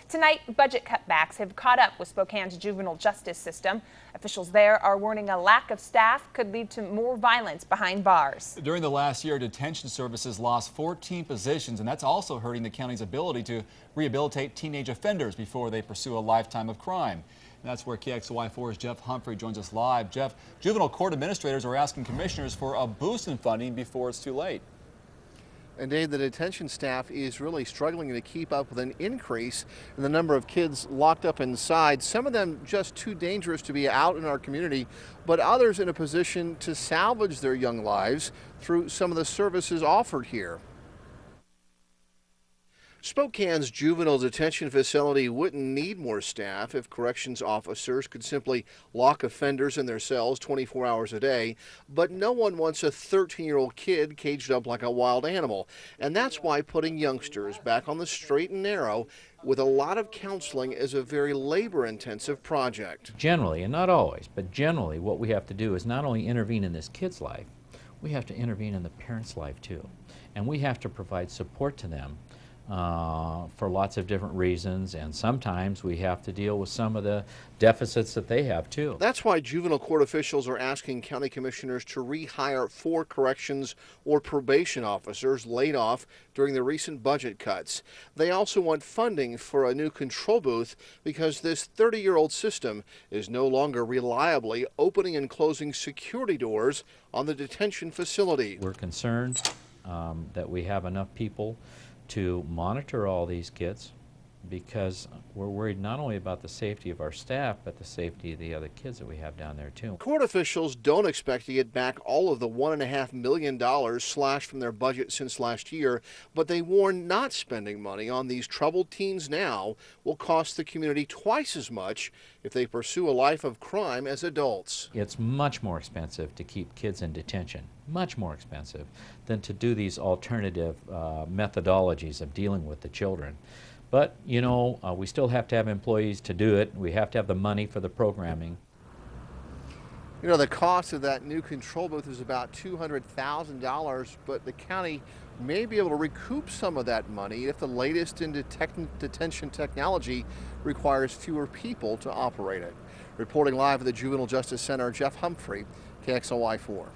Tonight, budget cutbacks have caught up with Spokane's juvenile justice system. Officials there are warning a lack of staff could lead to more violence behind bars. During the last year, detention services lost 14 positions, and that's also hurting the county's ability to rehabilitate teenage offenders before they pursue a lifetime of crime. And that's where KXLY4's Jeff Humphrey joins us live. Jeff, juvenile court administrators are asking commissioners for a boost in funding before it's too late. And Dave, the detention staff is really struggling to keep up with an increase in the number of kids locked up inside. Some of them just too dangerous to be out in our community, but others in a position to salvage their young lives through some of the services offered here. Spokane's juvenile detention facility wouldn't need more staff if corrections officers could simply lock offenders in their cells 24 hours a day, but no one wants a 13-year-old kid caged up like a wild animal, and that's why putting youngsters back on the straight and narrow with a lot of counseling is a very labor-intensive project. Generally, and not always, but generally what we have to do is not only intervene in this kid's life, we have to intervene in the parent's life too, and we have to provide support to them for lots of different reasons, and sometimes we have to deal with some of the deficits that they have too. That's why juvenile court officials are asking county commissioners to rehire 4 corrections or probation officers laid off during the recent budget cuts. They also want funding for a new control booth because this 30-year-old system is no longer reliably opening and closing security doors on the detention facility. We're concerned that we have enough people to monitor all these kids, because we're worried not only about the safety of our staff, but the safety of the other kids that we have down there too. Court officials don't expect to get back all of the $1.5 million slashed from their budget since last year, but they warn not spending money on these troubled teens now will cost the community twice as much if they pursue a life of crime as adults. It's much more expensive to keep kids in detention, much more expensive, than to do these alternative methodologies of dealing with the children. But, you know, we still have to have employees to do it. We have to have the money for the programming. You know, the cost of that new control booth is about $200,000, but the county may be able to recoup some of that money if the latest in detention technology requires fewer people to operate it. Reporting live at the Juvenile Justice Center, Jeff Humphrey, KXLY4.